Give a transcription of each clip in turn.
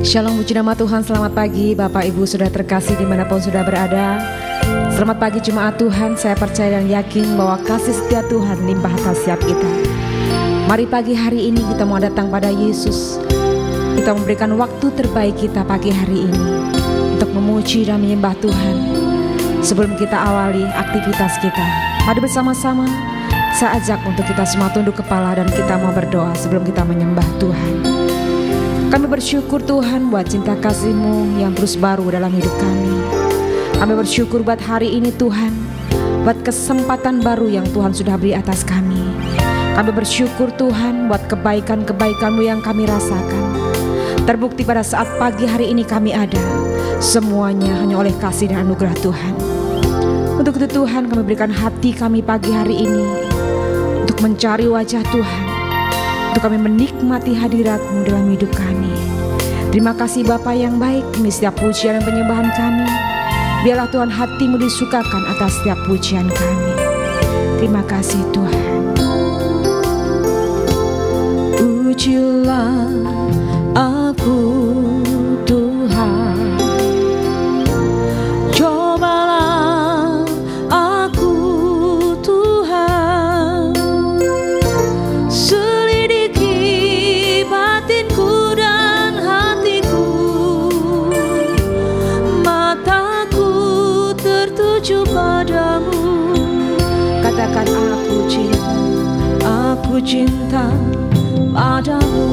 Shalom, puji nama Tuhan. Selamat pagi Bapak Ibu sudah terkasih dimanapun sudah berada. Selamat pagi jemaat Tuhan. Saya percaya dan yakin bahwa kasih setia Tuhan limpah atas setiap kita. Mari pagi hari ini kita mau datang pada Yesus. Kita memberikan waktu terbaik kita pagi hari ini untuk memuji dan menyembah Tuhan. Sebelum kita awali aktivitas kita, mari bersama-sama saya ajak untuk kita semua tunduk kepala dan kita mau berdoa sebelum kita menyembah Tuhan. Kami bersyukur Tuhan buat cinta kasih-Mu yang terus baru dalam hidup kami. Kami bersyukur buat hari ini Tuhan, buat kesempatan baru yang Tuhan sudah beri atas kami. Kami bersyukur Tuhan buat kebaikan-kebaikan-Mu yang kami rasakan. Terbukti pada saat pagi hari ini kami ada, semuanya hanya oleh kasih dan anugerah Tuhan. Untuk itu Tuhan, kami berikan hati kami pagi hari ini untuk mencari wajah Tuhan, untuk kami menikmati hadirat-Mu dalam hidup kami. Terima kasih Bapa yang baik, demi setiap pujian dan penyembahan kami. Biarlah Tuhan hati-Mu disukakan atas setiap pujian kami. Terima kasih Tuhan. Pujilah aku Tuhan, cobalah aku Tuhan, selidiki batinku dan hatiku, mataku tertuju padamu. Katakan aku cinta padamu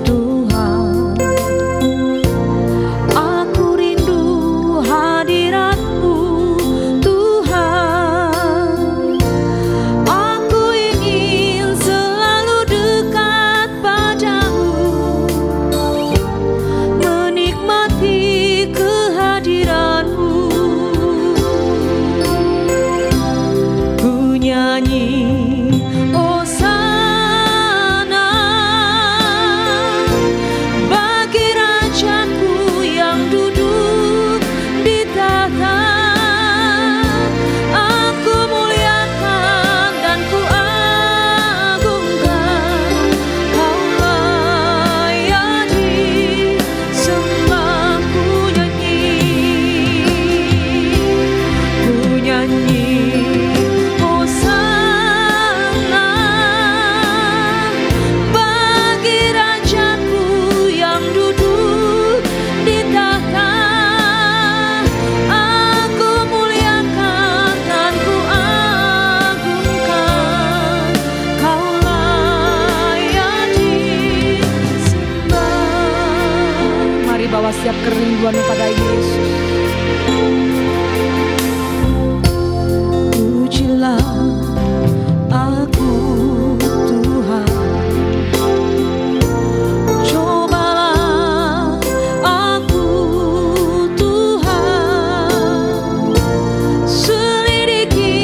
Tuhan. Aku rindu hadirat-Mu Tuhan. Aku ingin selalu dekat padamu, menikmati kehadiran-Mu. Ku nyanyi setiap kerinduan pada Yesus. Pujilah aku Tuhan, cobalah aku Tuhan, selidiki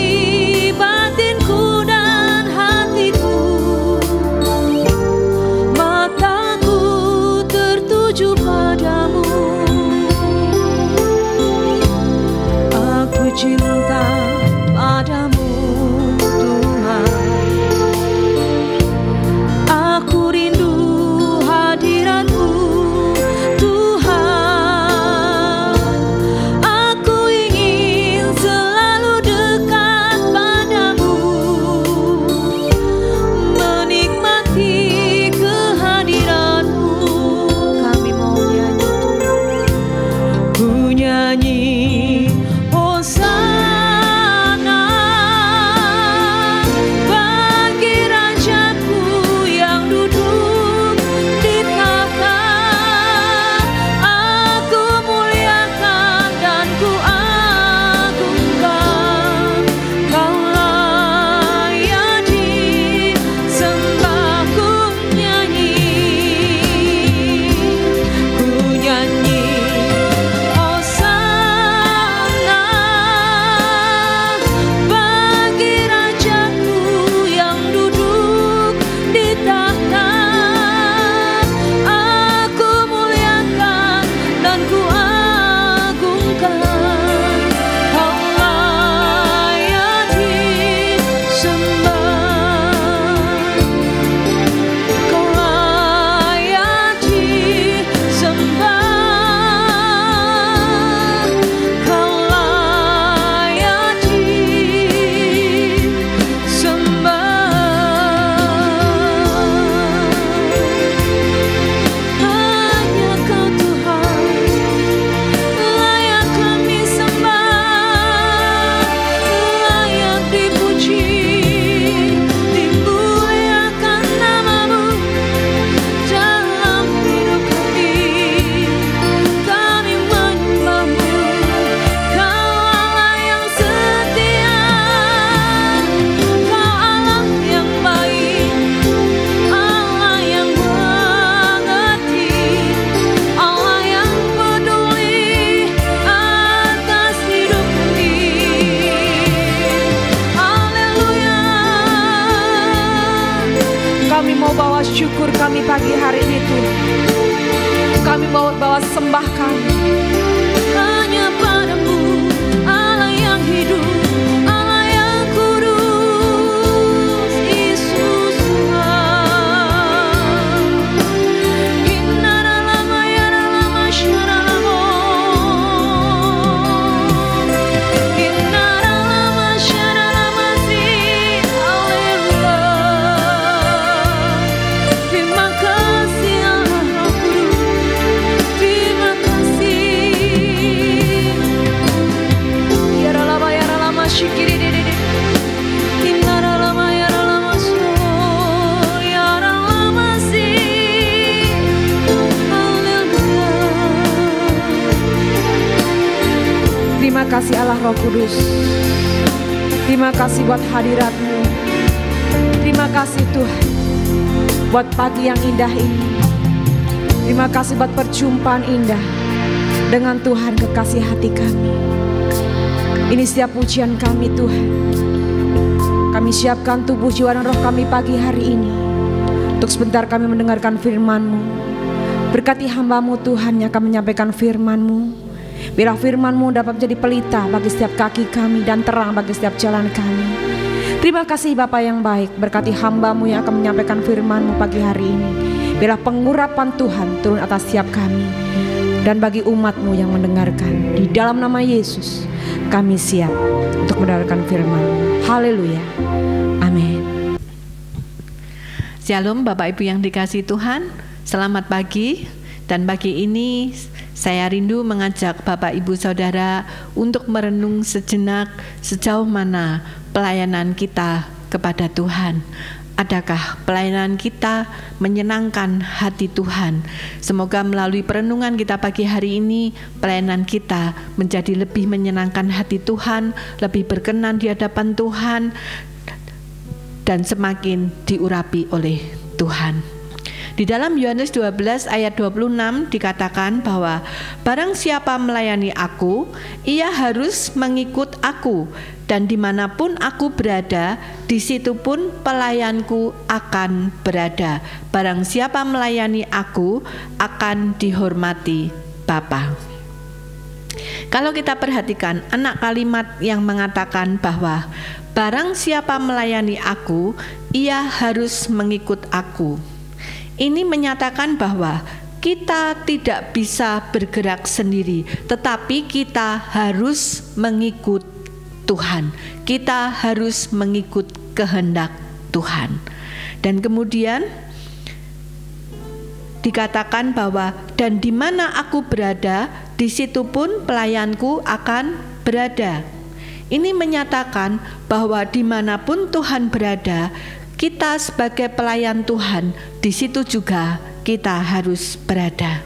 batinku dan hatiku, mataku tertuju padamu. Cinta padamu Tuhan. Aku rindu hadirat-Mu Tuhan. Aku ingin selalu dekat padamu, menikmati kehadiran-Mu. Kami mau nyanyi Tuhan. Ku nyanyi Hosana syukur kami pagi hari ini Tuhan. Kami bawa sembah kami hanya padamu, Allah yang hidup, Allah yang kudus, Yesus Tuhan. Innara lama ya lama syara lama, innara lama syara lama si, haleluya. Terima kasih Allah Roh Kudus, terima kasih. Ya lama syikiri dede, innara lama ya lama so, ya lama si, haleluya. Terima kasih Allah Roh Kudus. Terima kasih buat hadirat-Mu. Terima kasih Tuhan buat pagi yang indah ini. Terima kasih buat perjumpaan indah dengan Tuhan kekasih hati kami. Ini setiap pujian kami Tuhan. Kami siapkan tubuh, jiwa dan roh kami pagi hari ini untuk sebentar kami mendengarkan firman-Mu. Berkati hamba-Mu Tuhan yang akan menyampaikan firman-Mu. Biarlah firman-Mu dapat menjadi pelita bagi setiap kaki kami dan terang bagi setiap jalan kami. Terima kasih Bapa yang baik, berkati hamba-Mu yang akan menyampaikan firman-Mu pagi hari ini. Biarlah pengurapan Tuhan turun atas setiap kami dan bagi umat-Mu yang mendengarkan. Di dalam nama Yesus kami siap untuk mendengarkan firman-Mu. Haleluya. Amin. Shalom Bapak Ibu yang dikasihi Tuhan. Selamat pagi. Dan pagi ini saya rindu mengajak Bapak Ibu Saudara untuk merenung sejenak sejauh mana pelayanan kita kepada Tuhan. Adakah pelayanan kita menyenangkan hati Tuhan? Semoga melalui perenungan kita pagi hari ini, pelayanan kita menjadi lebih menyenangkan hati Tuhan, lebih berkenan di hadapan Tuhan, dan semakin diurapi oleh Tuhan. Di dalam Yohanes 12 ayat 26 dikatakan bahwa barang siapa melayani aku, ia harus mengikut aku, dan dimanapun aku berada, di situ pun pelayanku akan berada. Barang siapa melayani aku akan dihormati Bapa. Kalau kita perhatikan anak kalimat yang mengatakan bahwa barang siapa melayani aku, ia harus mengikut aku. Ini menyatakan bahwa kita tidak bisa bergerak sendiri, tetapi kita harus mengikut Tuhan. Kita harus mengikut kehendak Tuhan. Dan kemudian dikatakan bahwa dan di mana aku berada, di situ pun pelayanku akan berada. Ini menyatakan bahwa dimanapun Tuhan berada, kita sebagai pelayan Tuhan, di situ juga kita harus berada.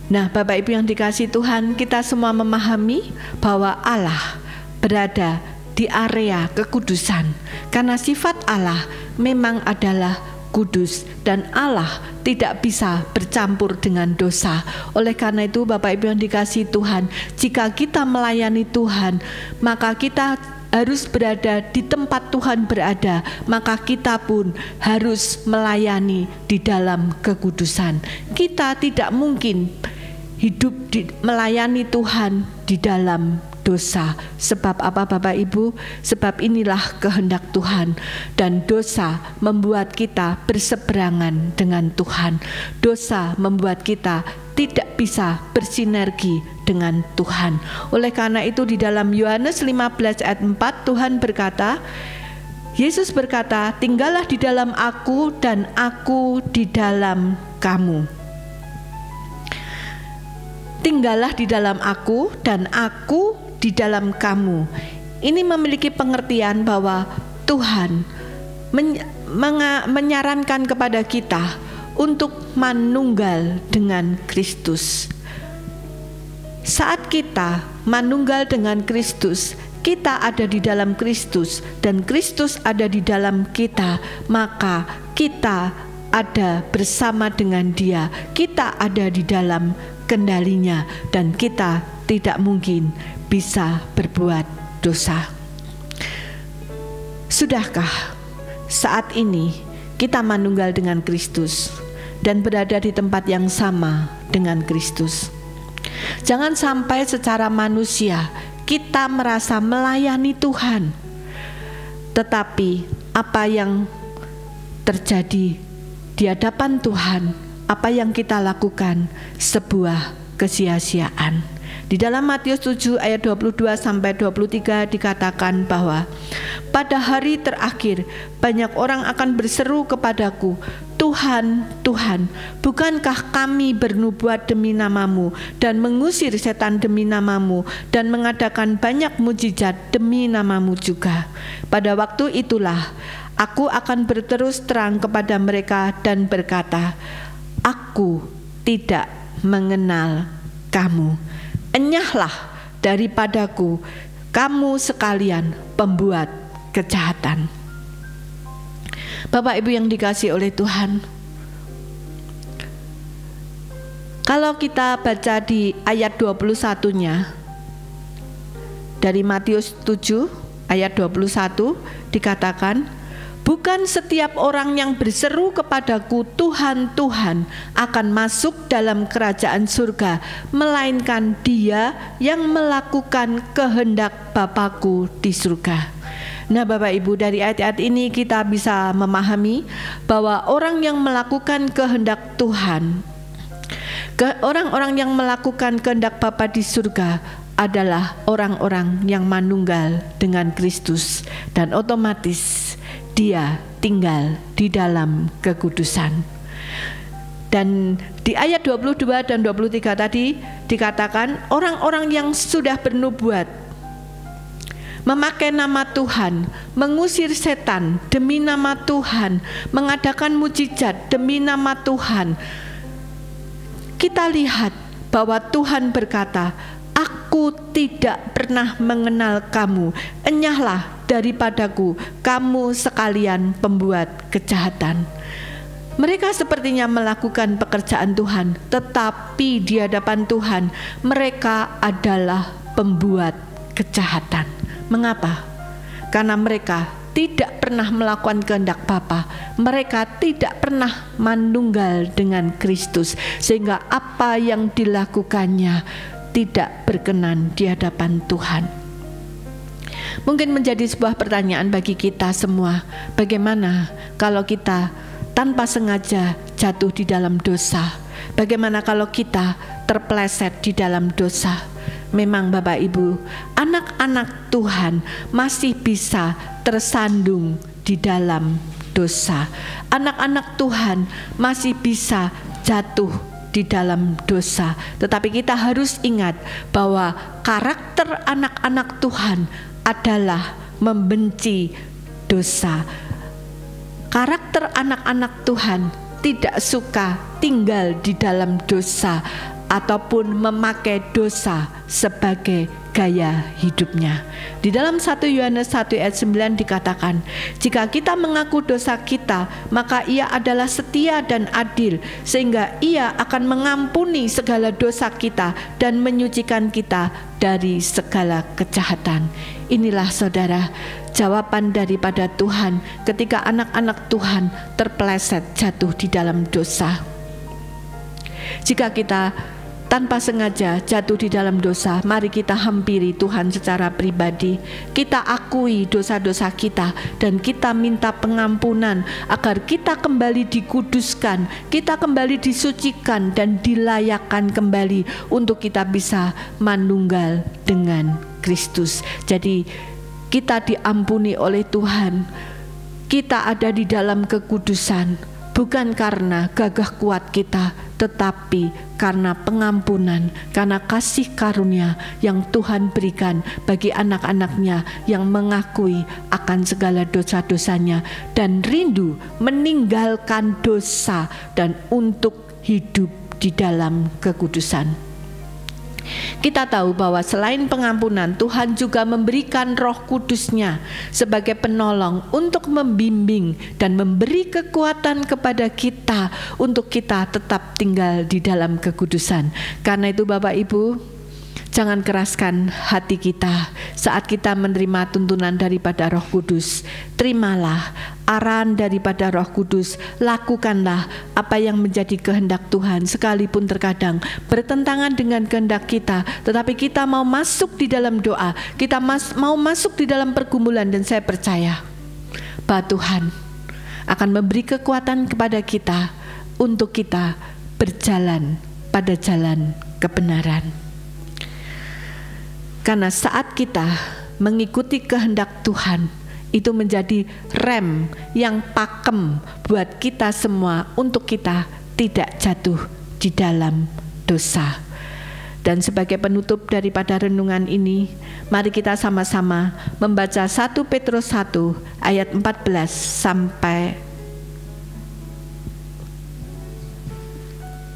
Nah, Bapak Ibu yang dikasihi Tuhan, kita semua memahami bahwa Allah berada di area kekudusan, karena sifat Allah memang adalah kudus dan Allah tidak bisa bercampur dengan dosa. Oleh karena itu Bapak Ibu yang dikasihi Tuhan, jika kita melayani Tuhan, maka kita harus berada di tempat Tuhan berada, maka kita pun harus melayani di dalam kekudusan. Kita tidak mungkin hidup melayani Tuhan di dalam dosa. Sebab apa Bapak Ibu? Sebab inilah kehendak Tuhan, dan dosa membuat kita berseberangan dengan Tuhan. Dosa membuat kita tidak bisa bersinergi dengan Tuhan. Oleh karena itu di dalam Yohanes 15 ayat 4 Tuhan berkata, Yesus berkata, tinggallah di dalam aku dan aku di dalam kamu. Tinggallah di dalam aku dan aku di dalam kamu. Ini memiliki pengertian bahwa Tuhan menyarankan kepada kita untuk manunggal dengan Kristus. Saat kita manunggal dengan Kristus, kita ada di dalam Kristus dan Kristus ada di dalam kita, maka kita ada bersama dengan Dia, kita ada di dalam kendalinya, dan kita tidak mungkin bisa berbuat dosa. Sudahkah saat ini kita manunggal dengan Kristus dan berada di tempat yang sama dengan Kristus. Jangan sampai secara manusia kita merasa melayani Tuhan, tetapi apa yang terjadi di hadapan Tuhan, apa yang kita lakukan sebuah kesia-siaan. Di dalam Matius 7 ayat 22 sampai 23 dikatakan bahwa pada hari terakhir banyak orang akan berseru kepadaku, Tuhan, Tuhan, bukankah kami bernubuat demi namamu dan mengusir setan demi namamu dan mengadakan banyak mujizat demi namamu juga? Pada waktu itulah aku akan berterus terang kepada mereka dan berkata, aku tidak mengenal kamu. Enyahlah daripadaku, kamu sekalian pembuat kejahatan. Bapak Ibu yang dikasihi oleh Tuhan, kalau kita baca di ayat 21-nya dari Matius 7 ayat 21 dikatakan, bukan setiap orang yang berseru kepadaku Tuhan, Tuhan akan masuk dalam kerajaan surga, melainkan dia yang melakukan kehendak Bapa-Ku di surga. Nah Bapak Ibu, dari ayat-ayat ini kita bisa memahami bahwa orang yang melakukan kehendak Tuhan, orang-orang yang melakukan kehendak Bapa di surga adalah orang-orang yang manunggal dengan Kristus, dan otomatis dia tinggal di dalam kekudusan. Dan di ayat 22 dan 23 tadi dikatakan orang-orang yang sudah bernubuat, memakai nama Tuhan, mengusir setan demi nama Tuhan, mengadakan mujizat demi nama Tuhan. Kita lihat bahwa Tuhan berkata, aku tidak pernah mengenal kamu, enyahlah daripadaku, kamu sekalian pembuat kejahatan. Mereka sepertinya melakukan pekerjaan Tuhan, tetapi di hadapan Tuhan mereka adalah pembuat kejahatan. Mengapa? Karena mereka tidak pernah melakukan kehendak Bapa, mereka tidak pernah manunggal dengan Kristus, sehingga apa yang dilakukannya tidak berkenan di hadapan Tuhan. Mungkin menjadi sebuah pertanyaan bagi kita semua, bagaimana kalau kita tanpa sengaja jatuh di dalam dosa? Bagaimana kalau kita terpeleset di dalam dosa? Memang Bapak Ibu, anak-anak Tuhan masih bisa tersandung di dalam dosa. Anak-anak Tuhan masih bisa jatuh di dalam dosa. Tetapi kita harus ingat bahwa karakter anak-anak Tuhan adalah membenci dosa. Karakter anak-anak Tuhan tidak suka tinggal di dalam dosa ataupun memakai dosa sebagai gaya hidupnya. Di dalam 1 Yohanes 1 ayat 9 dikatakan, jika kita mengaku dosa kita, maka Ia adalah setia dan adil, sehingga Ia akan mengampuni segala dosa kita dan menyucikan kita dari segala kejahatan. Inilah saudara, jawaban daripada Tuhan ketika anak-anak Tuhan terpeleset jatuh di dalam dosa. Jika kita tanpa sengaja jatuh di dalam dosa, mari kita hampiri Tuhan secara pribadi. Kita akui dosa-dosa kita dan kita minta pengampunan agar kita kembali dikuduskan, kita kembali disucikan dan dilayakkan kembali untuk kita bisa manunggal dengan Kristus. Jadi kita diampuni oleh Tuhan, kita ada di dalam kekudusan, bukan karena gagah kuat kita, tetapi karena pengampunan, karena kasih karunia yang Tuhan berikan bagi anak-anaknya yang mengakui akan segala dosa-dosanya dan rindu meninggalkan dosa dan untuk hidup di dalam kekudusan. Kita tahu bahwa selain pengampunan, Tuhan juga memberikan Roh Kudus-Nya sebagai penolong untuk membimbing dan memberi kekuatan kepada kita untuk kita tetap tinggal di dalam kekudusan. Karena itu Bapak Ibu, Jangan keraskan hati kita saat kita menerima tuntunan daripada Roh Kudus. Terimalah arahan daripada Roh Kudus. Lakukanlah apa yang menjadi kehendak Tuhan, sekalipun terkadang bertentangan dengan kehendak kita. Tetapi kita mau masuk di dalam doa, kita mau masuk di dalam pergumulan, dan saya percaya bahwa Tuhan akan memberi kekuatan kepada kita untuk kita berjalan pada jalan kebenaran. Karena saat kita mengikuti kehendak Tuhan, itu menjadi rem yang pakem buat kita semua untuk kita tidak jatuh di dalam dosa. Dan sebagai penutup daripada renungan ini, mari kita sama-sama membaca 1 Petrus 1 ayat 14 sampai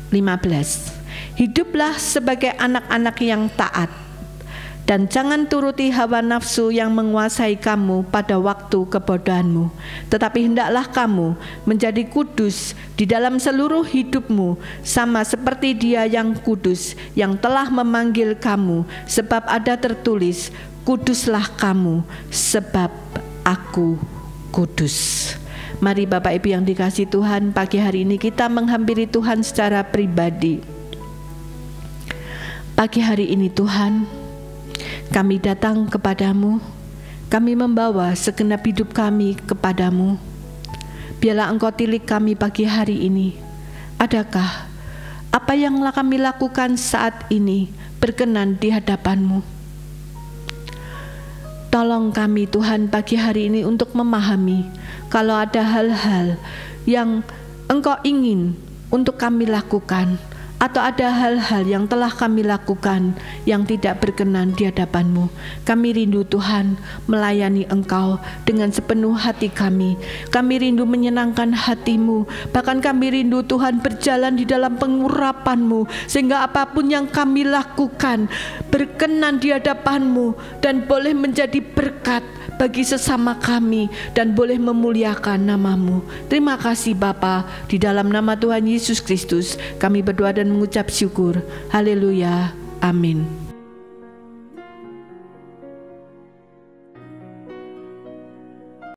15. Hiduplah sebagai anak-anak yang taat, dan jangan turuti hawa nafsu yang menguasai kamu pada waktu kebodohanmu. Tetapi hendaklah kamu menjadi kudus di dalam seluruh hidupmu, sama seperti Dia yang kudus, yang telah memanggil kamu. Sebab ada tertulis, kuduslah kamu, sebab aku kudus. Mari Bapak Ibu yang dikasihi Tuhan, pagi hari ini kita menghampiri Tuhan secara pribadi. Pagi hari ini Tuhan, kami datang kepadamu, kami membawa segenap hidup kami kepadamu. Biarlah Engkau tilik kami pagi hari ini. Adakah apa yang kami lakukan saat ini berkenan di hadapan-Mu? Tolong kami Tuhan pagi hari ini untuk memahami kalau ada hal-hal yang Engkau ingin untuk kami lakukan, atau ada hal-hal yang telah kami lakukan yang tidak berkenan di hadapan-Mu. Kami rindu Tuhan melayani Engkau dengan sepenuh hati kami. Kami rindu menyenangkan hati-Mu. Bahkan kami rindu Tuhan berjalan di dalam pengurapan-Mu, sehingga apapun yang kami lakukan berkenan di hadapan-Mu dan boleh menjadi berkat bagi sesama kami dan boleh memuliakan nama-Mu. Terima kasih Bapa, di dalam nama Tuhan Yesus Kristus kami berdoa dan mengucap syukur. Haleluya. Amin.